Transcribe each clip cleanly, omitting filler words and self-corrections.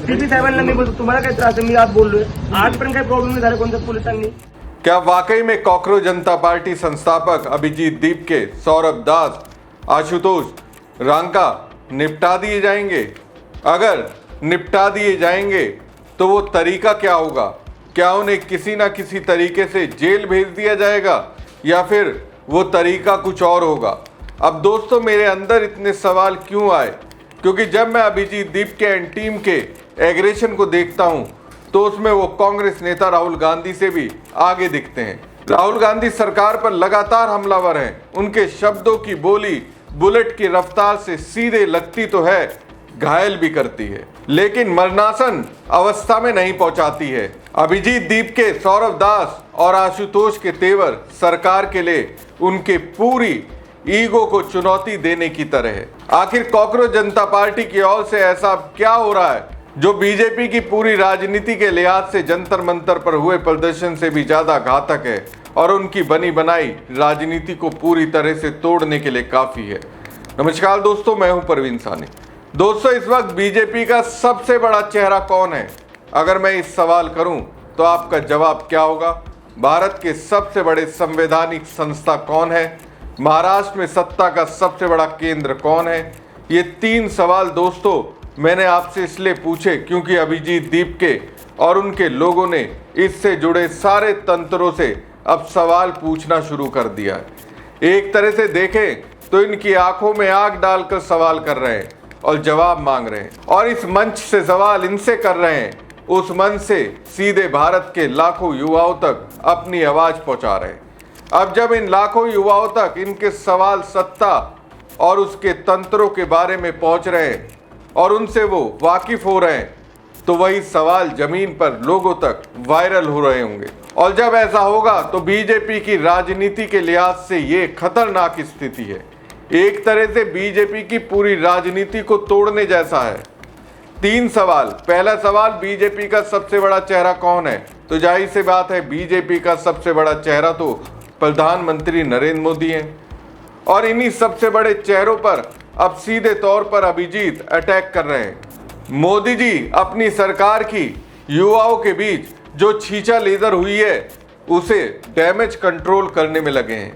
CP साहेबांना मी बोलतो तुम्हाला काय त्रास आहे, मी आज बोललोय, आजपर्यंत काही प्रॉब्लेम नाही झाला कोणत्या पोलिसांनी। क्या वाकई में कॉकरोच जनता पार्टी संस्थापक अभिजीत दीपके, सौरभ दास, आशुतोष रांका निपटा दिए जाएंगे? अगर निपटा दिए जाएंगे तो वो तरीका क्या होगा? क्या उन्हें किसी ना किसी तरीके से जेल भेज दिया जाएगा या फिर वो तरीका कुछ और होगा? अब दोस्तों मेरे अंदर इतने सवाल क्यों आए? क्योंकि जब मैं अभिजीत दीपके एंड टीम के एग्रेशन को देखता हूं तो उसमें वो कांग्रेस नेता राहुल गांधी से भी आगे दिखते हैं। राहुल गांधी सरकार पर लगातार हमलावर हैं। उनके शब्दों की बोली बुलेट की रफ्तार से सीधे लगती तो है, घायल भी करती है, लेकिन मरणासन अवस्था में नहीं पहुंचाती है। अभिजीत दीपके, सौरभ दास और आशुतोष के तेवर सरकार के लिए उनके पूरी ईगो को चुनौती देने की तरह है। आखिर कॉकरोच जनता पार्टी की ओर से ऐसा क्या हो रहा है जो बीजेपी की पूरी राजनीति के लिहाज से जंतर मंतर पर हुए प्रदर्शन से भी ज्यादा घातक है और उनकी बनी बनाई राजनीति को पूरी तरह से तोड़ने के लिए काफी है। नमस्कार दोस्तों, मैं हूं परवीन सानी। दोस्तों, इस वक्त बीजेपी का सबसे बड़ा चेहरा कौन है? अगर मैं इस सवाल करूं तो आपका जवाब क्या होगा? भारत के सबसे बड़े संवैधानिक संस्था कौन है? महाराष्ट्र में सत्ता का सबसे बड़ा केंद्र कौन है? ये 3 सवाल दोस्तों मैंने आपसे इसलिए पूछे क्योंकि अभिजीत दीपके और उनके लोगों ने इससे जुड़े सारे तंत्रों से अब सवाल पूछना शुरू कर दिया है। एक तरह से देखें तो इनकी आंखों में आग डालकर सवाल कर रहे हैं और जवाब मांग रहे हैं, और इस मंच से सवाल इनसे कर रहे हैं, उस मंच से सीधे भारत के लाखों युवाओं तक अपनी आवाज पहुंचा रहे हैं। अब जब इन लाखों युवाओं तक इनके सवाल सत्ता और उसके तंत्रों के बारे में पहुंच रहे हैं और उनसे वो वाकिफ हो रहे हैं, तो वही सवाल जमीन पर लोगों तक वायरल हो रहे होंगे। और जब ऐसा होगा तो बीजेपी की राजनीति के लिहाज से ये खतरनाक स्थिति है। एक तरह से बीजेपी की पूरी राजनीति को तोड़ने जैसा है। 3 सवाल। पहला सवाल, बीजेपी का सबसे बड़ा चेहरा कौन है? तो जाहिर सी बात है बीजेपी का सबसे बड़ा चेहरा तो प्रधानमंत्री नरेंद्र मोदी हैं, और इन्हीं सबसे बड़े चेहरों पर अब सीधे तौर पर अभिजीत अटैक कर रहे हैं। मोदी जी अपनी सरकार की युवाओं के बीच जो छींचा लेजर हुई है उसे डैमेज कंट्रोल करने में लगे हैं।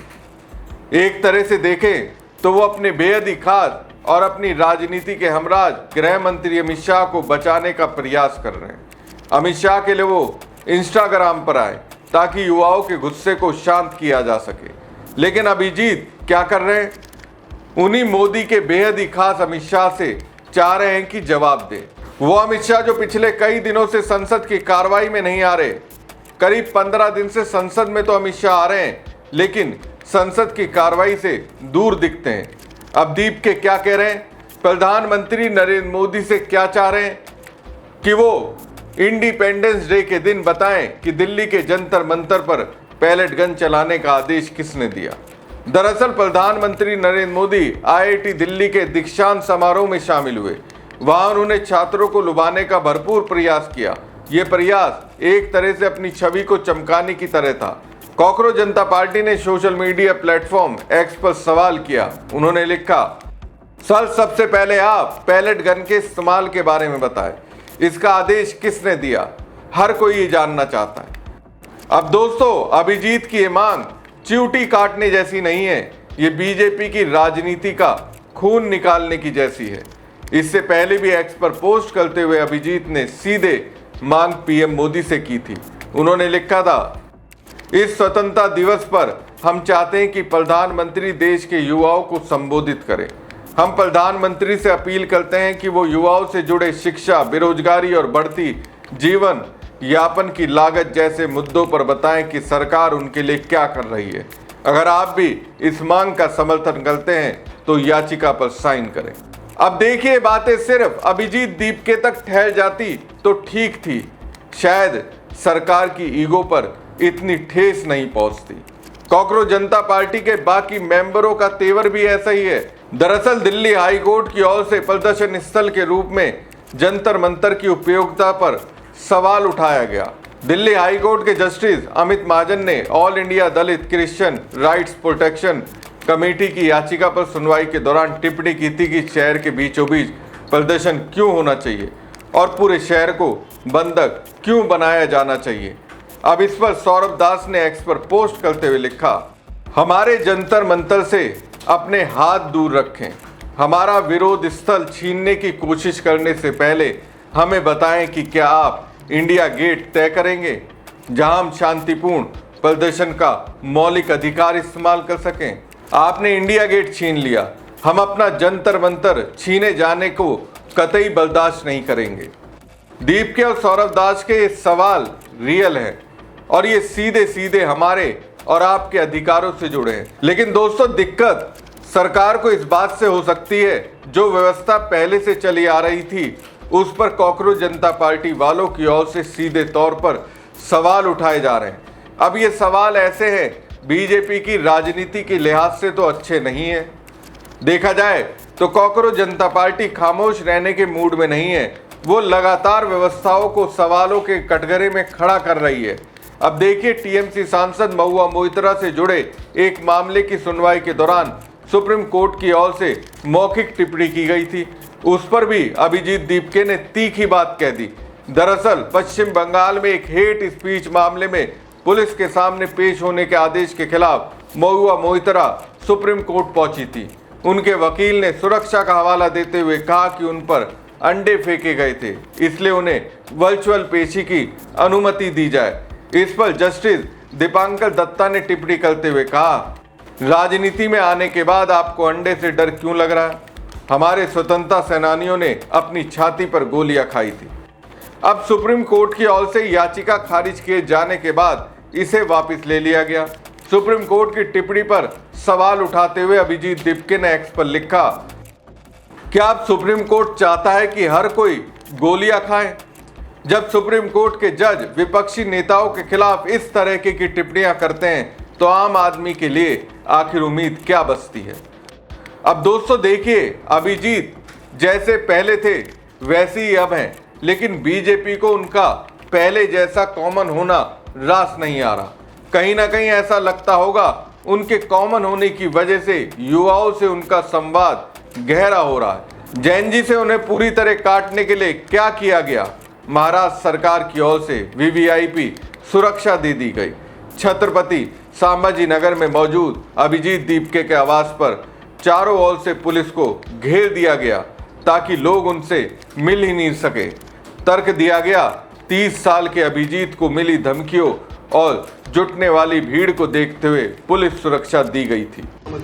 एक तरह से देखें तो वो अपने बेहद खास और अपनी राजनीति के हमराज गृह मंत्री अमित शाह को बचाने का प्रयास कर रहे हैं। अमित शाह के लिए वो इंस्टाग्राम पर आए ताकि युवाओं के गुस्से को शांत किया जा सके, लेकिन अभिजीत क्या कर रहे हैं? उन्हीं मोदी के बेहद ही खास अमित शाह से चाह रहे हैं कि जवाब दे। वो अमित शाह जो पिछले कई दिनों से संसद की कार्रवाई में नहीं आ रहे। करीब 15 दिन से संसद में तो अमित शाह आ रहे हैं, लेकिन संसद की कार्रवाई से दूर दिखते हैं। अब दीप के क्या कह रहे हैं? प्रधानमंत्री नरेंद्र मोदी से क्या चाह रहे हैं कि वो इंडिपेंडेंस डे के दिन बताएं कि दिल्ली के जंतर मंतर पर पैलेट गन चलाने का आदेश किसने दिया। दरअसल प्रधानमंत्री नरेंद्र मोदी आईआईटी दिल्ली के दीक्षांत समारोह में शामिल हुए। वहां उन्होंने छात्रों को लुभाने का भरपूर प्रयास किया। ये प्रयास एक तरह से अपनी छवि को चमकाने की तरह था। कॉकरोच जनता पार्टी ने सोशल मीडिया प्लेटफॉर्म एक्स पर सवाल किया। उन्होंने लिखा, सर सबसे पहले आप पैलेट गन के इस्तेमाल के बारे में बताएं। इसका आदेश किसने दिया? हर कोई ये जानना चाहता है। अब दोस्तों, अभिजीत की ये मांग चिऊटी काटने जैसी नहीं है, ये बीजेपी की राजनीति का खून निकालने की जैसी है। इससे पहले भी एक्स पर पोस्ट करते हुए अभिजीत ने सीधे मांग पीएम मोदी से की थी। उन्होंने लिखा था, इस स्वतंत्रता दिवस पर हम चाहते हैं कि प्रधानमंत्री देश के युवाओं को संबोधित करें। हम प्रधानमंत्री से अपील करते हैं कि वो युवाओं से जुड़े शिक्षा, बेरोजगारी और बढ़ती जीवन यापन की लागत जैसे मुद्दों पर बताएं कि सरकार उनके लिए क्या कर रही है। अगर आप भी इस मांग का समर्थन करते हैं तो याचिका पर साइन करें। अब देखिए, बातें सिर्फ अभिजीत दीपके तक ठहर जाती तो ठीक थी, शायद सरकार की ईगो पर इतनी ठेस नहीं पहुंचती। कॉकरोच जनता पार्टी के बाकी मेंबरों का तेवर भी ऐसा ही है। दरअसल दिल्ली हाई कोर्ट की ओर से प्रदर्शन स्थल के रूप में जंतर मंतर की उपयोगिता पर सवाल उठाया गया। दिल्ली हाई कोर्ट के जस्टिस अमित महाजन ने ऑल इंडिया दलित क्रिश्चियन राइट्स प्रोटेक्शन कमेटी की याचिका पर सुनवाई के दौरान टिप्पणी की थी कि शहर के बीचों बीच प्रदर्शन क्यों होना चाहिए। और पूरे शहर को बंधक क्यों बनाया जाना चाहिए। अब इस पर सौरभ दास ने एक्स पर पोस्ट करते हुए लिखा, हमारे जंतर मंतर से अपने हाथ दूर रखें। हमारा विरोध स्थल छीनने की कोशिश करने से पहले हमें बताएं कि क्या आप इंडिया गेट तय करेंगे, जहां हम शांतिपूर्ण प्रदर्शन का मौलिक अधिकार इस्तेमाल कर सकें। आपने इंडिया गेट छीन लिया, हम अपना जंतर मंतर छीने जाने को कतई बर्दाश्त नहीं करेंगे। दीप के और सौरभ दास के ये सवाल रियल हैं और ये सीधे सीधे हमारे और आपके अधिकारों से जुड़े हैं। लेकिन दोस्तों, दिक्कत सरकार को इस बात से हो सकती है, जो व्यवस्था पहले से चली आ रही थी उस पर कॉकरोच जनता पार्टी वालों की ओर से सीधे तौर पर सवाल उठाए जा रहे हैं। अब ये सवाल ऐसे हैं, बीजेपी की राजनीति के लिहाज से तो अच्छे नहीं है। देखा जाए तो कॉकरोच जनता पार्टी खामोश रहने के मूड में नहीं है, वो लगातार व्यवस्थाओं को सवालों के कटघरे में खड़ा कर रही है। अब देखिए, टीएमसी सांसद महुआ मोइत्रा से जुड़े एक मामले की सुनवाई के दौरान सुप्रीम कोर्ट की ओर से मौखिक टिप्पणी की गई थी, उस पर भी अभिजीत दीपके ने तीखी बात कह दी। दरअसल पश्चिम बंगाल में एक हेट स्पीच मामले में पुलिस के सामने पेश होने के आदेश के खिलाफ महुआ मोइत्रा सुप्रीम कोर्ट पहुंची थी। उनके वकील ने सुरक्षा का हवाला देते हुए कहा कि उन पर अंडे फेंके गए थे, इसलिए उन्हें वर्चुअल पेशी की अनुमति दी जाए। इस पर जस्टिस दीपांकर दत्ता ने टिप्पणी करते हुए कहा, राजनीति में आने के बाद आपको अंडे से डर क्यों लग रहा है? हमारे स्वतंत्रता सेनानियों ने अपनी छाती पर गोलियां खाई थी। अब सुप्रीम कोर्ट की ओर से याचिका खारिज किए जाने के बाद इसे वापस ले लिया गया। सुप्रीम कोर्ट की टिप्पणी पर सवाल उठाते हुए अभिजीत दीपके ने एक्स पर लिखा, क्या अब सुप्रीम कोर्ट चाहता है कि हर कोई गोलियां खाए? जब सुप्रीम कोर्ट के जज विपक्षी नेताओं के खिलाफ इस तरह की टिप्पणियां करते हैं तो आम आदमी के लिए आखिर उम्मीद क्या बचती है? अब दोस्तों देखिए, अभिजीत जैसे पहले थे वैसे ही अब हैं, लेकिन बीजेपी को उनका पहले जैसा कॉमन होना रास नहीं आ रहा। कहीं ना कहीं ऐसा लगता होगा उनके कॉमन होने की वजह से युवाओं से उनका संवाद गहरा हो रहा है। जैन जी से उन्हें पूरी तरह काटने के लिए क्या किया गया? महाराष्ट्र सरकार की ओर से वीवीआईपी सुरक्षा दे दी गई। छत्रपति संभाजी नगर में मौजूद अभिजीत दीपके के आवास पर चारों ओर से पुलिस को घेर दिया गया ताकि लोग उनसे मिल ही नहीं सके। तर्क दिया गया, 30 साल के अभिजीत को मिली धमकियों और जुटने वाली भीड़ को देखते हुए पुलिस सुरक्षा दी गई थी।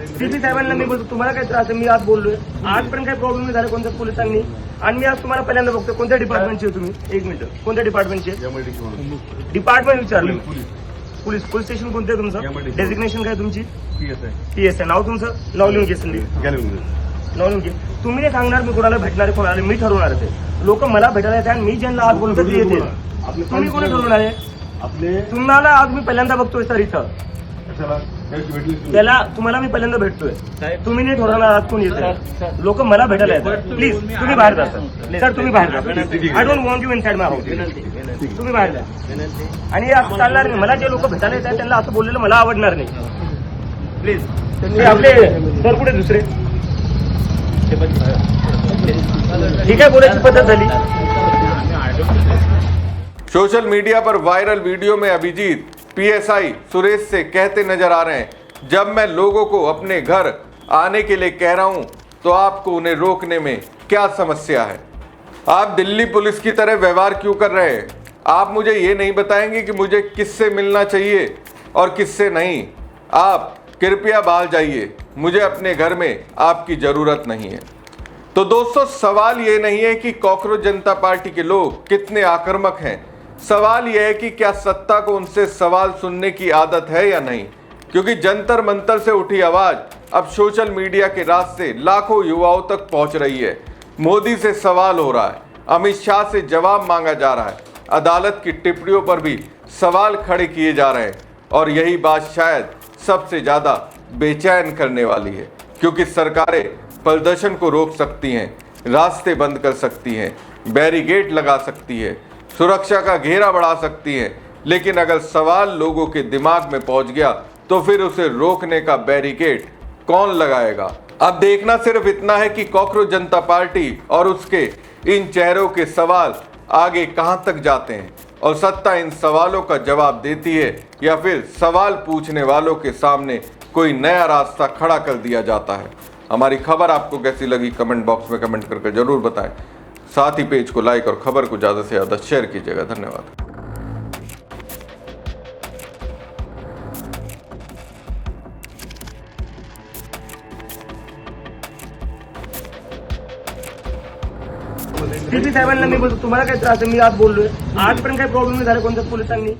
सीपी साहेबांना मी बोलतो, तुम्हाला काय त्रास आहे? मी आज बोललोय, आजपर्यंत काही प्रॉब्लेम नाही झाला कोणत्या पोलिसांनी, आणि मी आज तुम्हाला पहिल्यांदा बघतो. कोणत्या डिपार्टमेंटचे तुम्ही? एक मिनिट, कोणत्या डिपार्टमेंटचे? डिपार्टमेंट विचारलं. पोलीस स्टेशन कोणतं आहे तुमचं? डेजिग्नेशन काय तुमची? पीएसआय. नाव तुमचं? नाव लिहून घे संदीप, नाव लिहून घे. तुम्ही नाही सांगणार मी कोणाला भेटणार, कोणाला मी ठरवणार ते. लोक मला भेटायला येतात आणि मी ज्यांना आज बोलतो ते येते. तुम्ही कोणी ठरवणार आहे? तुम्हाला आज मी पहिल्यांदा बघतोय सर इथं, त्याला तुम्हाला मी पहिल्यांदा भेटतोय. तुम्ही नाही ठरवणार आज कोण येते. लोक मला भेटायला येतात. प्लीज तुम्ही बाहेर जा सर, तुम्ही बाहेर जा. I don't want you inside my house. तुम्ही बाहेर जा. आणि असं चालणार नाही. मला जे लोक भेटायला येतात त्यांना असं बोललेलं मला आवडणार नाही. प्लीज. आपले सर कुठे दुसरे? ठीक आहे, बोलायची पद्धत झाली. सोशल मीडिया पर वायरल वीडियो में अभिजीत पीएसआई सुरेश से कहते नजर आ रहे हैं, जब मैं लोगों को अपने घर आने के लिए कह रहा हूं तो आपको उन्हें रोकने में क्या समस्या है? आप दिल्ली पुलिस की तरह व्यवहार क्यों कर रहे हैं? आप मुझे ये नहीं बताएंगे कि मुझे किससे मिलना चाहिए और किससे नहीं? आप कृपया बाहर जाइए, मुझे अपने घर में आपकी जरूरत नहीं है। तो दोस्तों, सवाल ये नहीं है कि कॉकरोच जनता पार्टी के लोग कितने आक्रामक हैं, सवाल यह है कि क्या सत्ता को उनसे सवाल सुनने की आदत है या नहीं। क्योंकि जंतर मंतर से उठी आवाज अब सोशल मीडिया के रास्ते लाखों युवाओं तक पहुंच रही है। मोदी से सवाल हो रहा है, अमित शाह से जवाब मांगा जा रहा है, अदालत की टिप्पणियों पर भी सवाल खड़े किए जा रहे हैं। और यही बात शायद सबसे ज़्यादा बेचैन करने वाली है, क्योंकि सरकारें प्रदर्शन को रोक सकती हैं, रास्ते बंद कर सकती हैं, बैरिकेड लगा सकती है, सुरक्षा का घेरा बढ़ा सकती हैं, लेकिन अगर सवाल लोगों के दिमाग में पहुंच गया तो फिर उसे रोकने का बैरिकेड कौन लगाएगा? अब देखना सिर्फ इतना है कि कॉकरोच जनता पार्टी और उसके इन चेहरों के सवाल आगे कहां तक जाते हैं और सत्ता इन सवालों का जवाब देती है या फिर सवाल पूछने वालों के सामने कोई नया रास्ता खड़ा कर दिया जाता है। हमारी खबर आपको कैसी लगी कमेंट बॉक्स में कमेंट करके जरूर बताएं। साथ ही पेज को लाइक और खबर को ज़्यादा से ज़्यादा शेयर कीजिएगा। धन्यवाद। सीपी साहेबांना मी बोलतो तुम्हाला काय त्रास आहे, मी आज बोललोय, आजपर्यंत काही प्रॉब्लेम नाही झाला कोणत्याच पोलिसांनी.